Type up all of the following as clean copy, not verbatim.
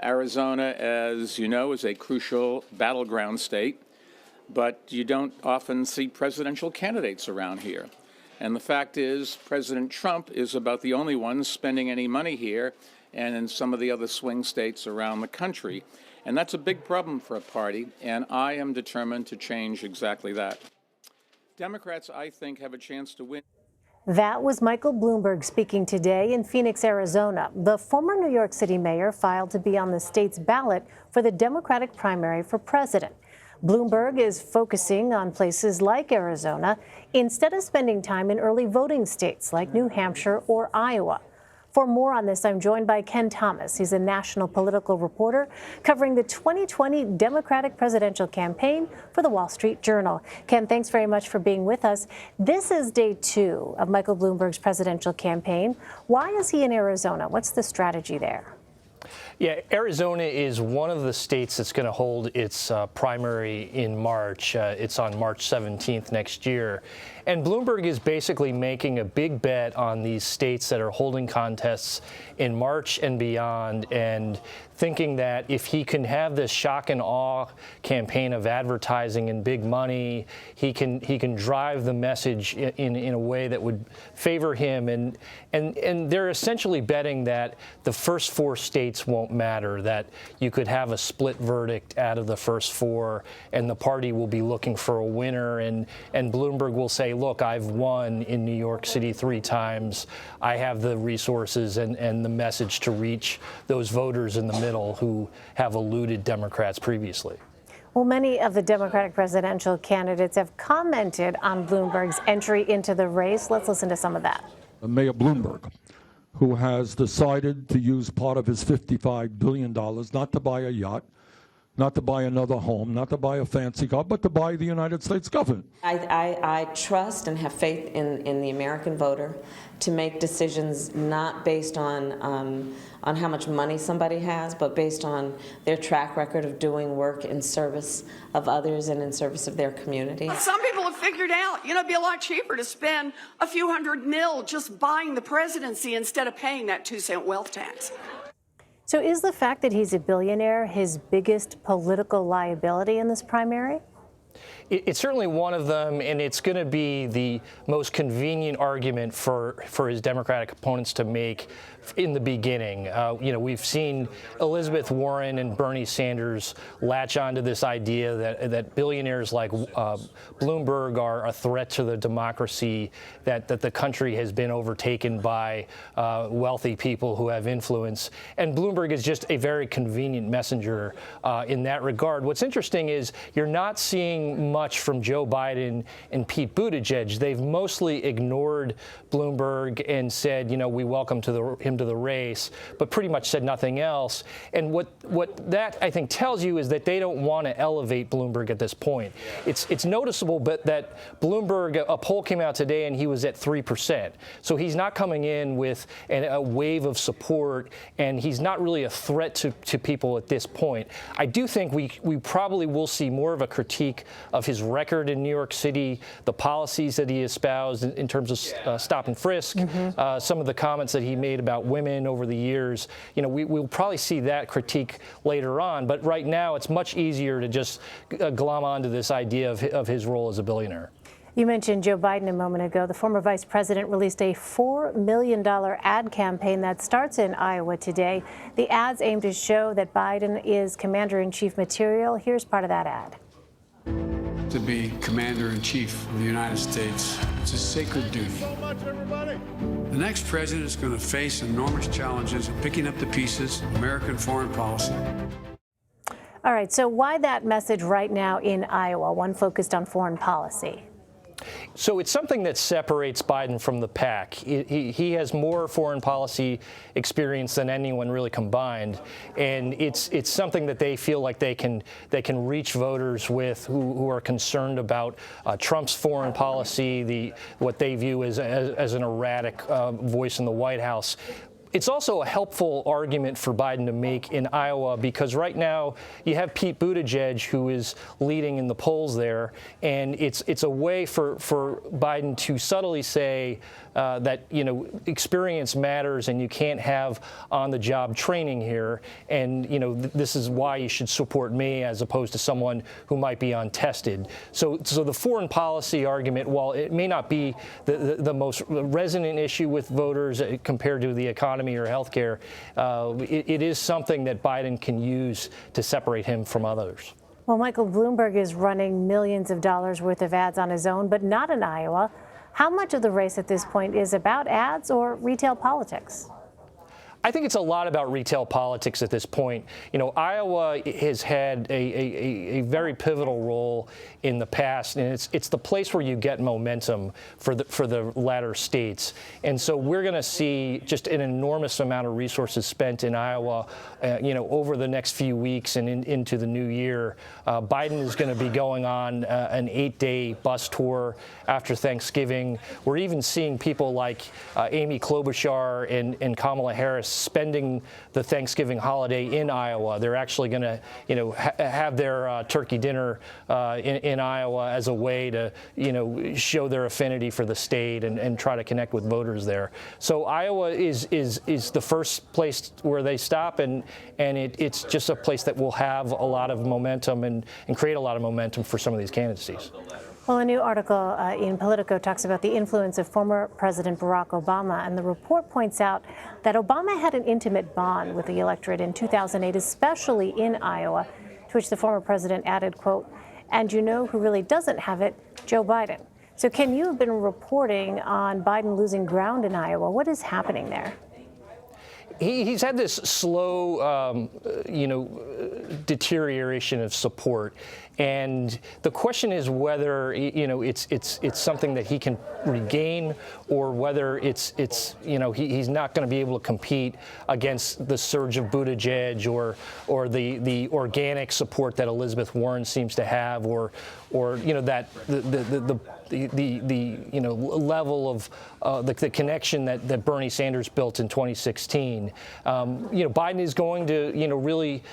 Arizona, as you know, is a crucial battleground state, but you don't often see presidential candidates around here. And the fact is, President Trump is about the only one spending any money here and in some of the other swing states around the country. And that's a big problem for a party, and I am determined to change exactly that. Democrats, I think, have a chance to win. That was Michael Bloomberg speaking today in Phoenix, Arizona. The former New York City mayor filed to be on the state's ballot for the Democratic primary for president. Bloomberg is focusing on places like Arizona instead of spending time in early voting states like New Hampshire or Iowa. For more on this, I'm joined by Ken Thomas. He's a national political reporter covering the 2020 Democratic presidential campaign for the Wall Street Journal. Ken, thanks very much for being with us. This is day 2 of Michael Bloomberg's presidential campaign. Why is he in Arizona? What's the strategy there? Yeah, Arizona is one of the states that's going to hold its primary in March. It's on March 17th next year. And Bloomberg is basically making a big bet on these states that are holding contests in March and beyond, and thinking that if he can have this shock and awe campaign of advertising and big money, he can drive the message in a way that would favor him. And they're essentially betting that the first 4 states won't matter, that you could have a split verdict out of the first 4, and the party will be looking for a winner. And Bloomberg will say, look, I've won in New York City 3 times. I have the resources and the message to reach those voters in the middle who have eluded Democrats previously. Well, many of the Democratic presidential candidates have commented on Bloomberg's entry into the race. Let's listen to some of that. Mayor Bloomberg, who has decided to use part of his $55 billion not to buy a yacht, not to buy another home, not to buy a fancy car, but to buy the United States government. I trust and have faith in the American voter to make decisions not based on how much money somebody has, but based on their track record of doing work in service of others and in service of their community. Some people have figured out, it'd be a lot cheaper to spend a few $100 million just buying the presidency instead of paying that 2-cent wealth tax. So is the fact that he's a billionaire his biggest political liability in this primary? It's certainly one of them, and it's going to be the most convenient argument for his Democratic opponents to make in the beginning. We've seen Elizabeth Warren and Bernie Sanders latch onto this idea that billionaires like Bloomberg are a threat to the democracy, that the country has been overtaken by wealthy people who have influence. And Bloomberg is just a very convenient messenger in that regard. What's interesting is you're not seeing much from Joe Biden and Pete Buttigieg. They've mostly ignored Bloomberg and said, we welcome him to the race, but pretty much said nothing else. And what that, I think, tells you is that they don't want to elevate Bloomberg at this point. It's noticeable, but that Bloomberg, a poll came out today and he was at 3%. So he's not coming in with a wave of support, and he's not really a threat to people at this point. I do think we probably will see more of a critique of his record in New York City, the policies that he espoused in terms of stop and frisk, some of the comments that he made about women over the years. We'll probably see that critique later on, but right now it's much easier to just glom onto this idea of his role as a billionaire. You mentioned Joe Biden a moment ago. The former vice president released a $4 million ad campaign that starts in Iowa today. The ads aim to show that Biden is commander-in-chief material. Here's part of that ad. To be commander-in-chief of the United States, it's a sacred duty. So much, everybody. The next president is going to face enormous challenges in picking up the pieces of American foreign policy. All right, so why that message right now in Iowa, one focused on foreign policy? So it's something that separates Biden from the pack. He has more foreign policy experience than anyone really combined, and it's something that they feel like they can reach voters with who are concerned about Trump's foreign policy, what they view as an erratic voice in the White House. It's also a helpful argument for Biden to make in Iowa because right now you have Pete Buttigieg, who is leading in the polls there, and it's a way for Biden to subtly say that, you know, experience matters and you can't have on-the-job training here, and, you know, this is why you should support me as opposed to someone who might be untested. So the foreign policy argument, while it may not be the most resonant issue with voters compared to the economy or healthcare, it is something that Biden can use to separate him from others. Well, Michael Bloomberg is running millions of dollars worth of ads on his own, but not in Iowa. How much of the race at this point is about ads or retail politics? I think it's a lot about retail politics at this point. You know, Iowa has had a very pivotal role in the past, and it's the place where you get momentum for the latter states. And so we're going to see just an enormous amount of resources spent in Iowa, you know, over the next few weeks and into the new year. Biden is going to be going on an 8-day bus tour after Thanksgiving. We're even seeing people like Amy Klobuchar and Kamala Harris spending the Thanksgiving holiday in Iowa. They're actually going to, you know, have their turkey dinner in Iowa as a way to, you know, show their affinity for the state and try to connect with voters there. So Iowa is the first place where they stop, and it's just a place that will have a lot of momentum and create a lot of momentum for some of these candidacies. Well, a new article in Politico talks about the influence of former President Barack Obama, and the report points out that Obama had an intimate bond with the electorate in 2008, especially in Iowa, to which the former president added, quote, "And you know who really doesn't have it? Joe Biden." So Ken, you have been reporting on Biden losing ground in Iowa. What is happening there? He's had this slow, you know, deterioration of support, and the question is whether, you know, it's something that he can regain, or whether it's you know, he's not going to be able to compete against the surge of Buttigieg or the organic support that Elizabeth Warren seems to have, or you know, that the you know, level of the connection that Bernie Sanders built in 2016. You know, Biden is going to, you know, really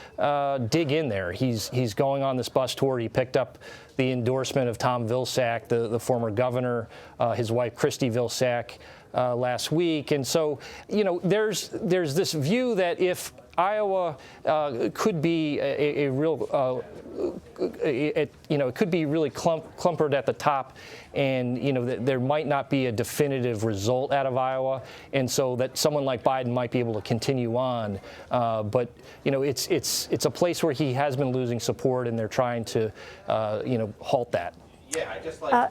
dig in there. He's going on this bus tour. He picked up the endorsement of Tom Vilsack, the former governor, his wife Christy Vilsack, last week, and so, you know, there's this view that if Iowa could be a real, you know, it could be really clumpered at the top, and, you know, there might not be a definitive result out of Iowa, and so that someone like Biden might be able to continue on. But, you know, it's a place where he has been losing support, and they're trying to, you know, halt that.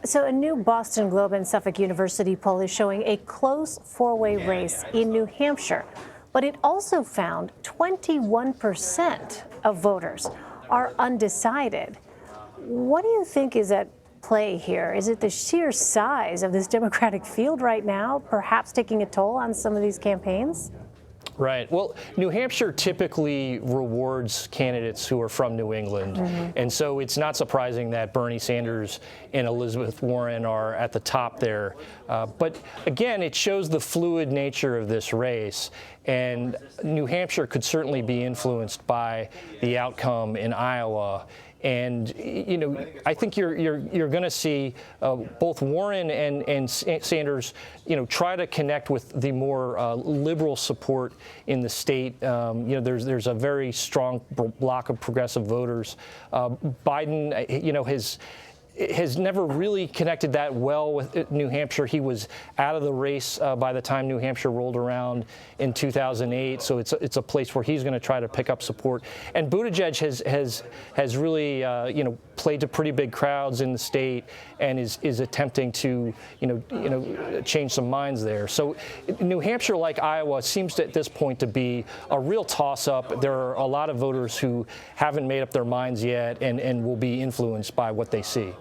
So a new Boston Globe and Suffolk University poll is showing a close four-way race in New Hampshire. But it also found 21% of voters are undecided. What do you think is at play here? Is it the sheer size of this Democratic field right now, perhaps taking a toll on some of these campaigns? Right. Well, New Hampshire typically rewards candidates who are from New England. Mm-hmm. And so it's not surprising that Bernie Sanders and Elizabeth Warren are at the top there. But again, it shows the fluid nature of this race. And New Hampshire could certainly be influenced by the outcome in Iowa. And, you know, I think you're going to see both Warren and Sanders, you know, try to connect with the more liberal support in the state. You know, there's a very strong block of progressive voters. Biden, you know, has never really connected that well with New Hampshire. He was out of the race by the time New Hampshire rolled around in 2008. So it's a place where he's going to try to pick up support. And Buttigieg has really you know, played to pretty big crowds in the state, and is attempting to you know change some minds there. So New Hampshire, like Iowa, seems to, at this point, to be a real toss-up. There are a lot of voters who haven't made up their minds yet, and will be influenced by what they see.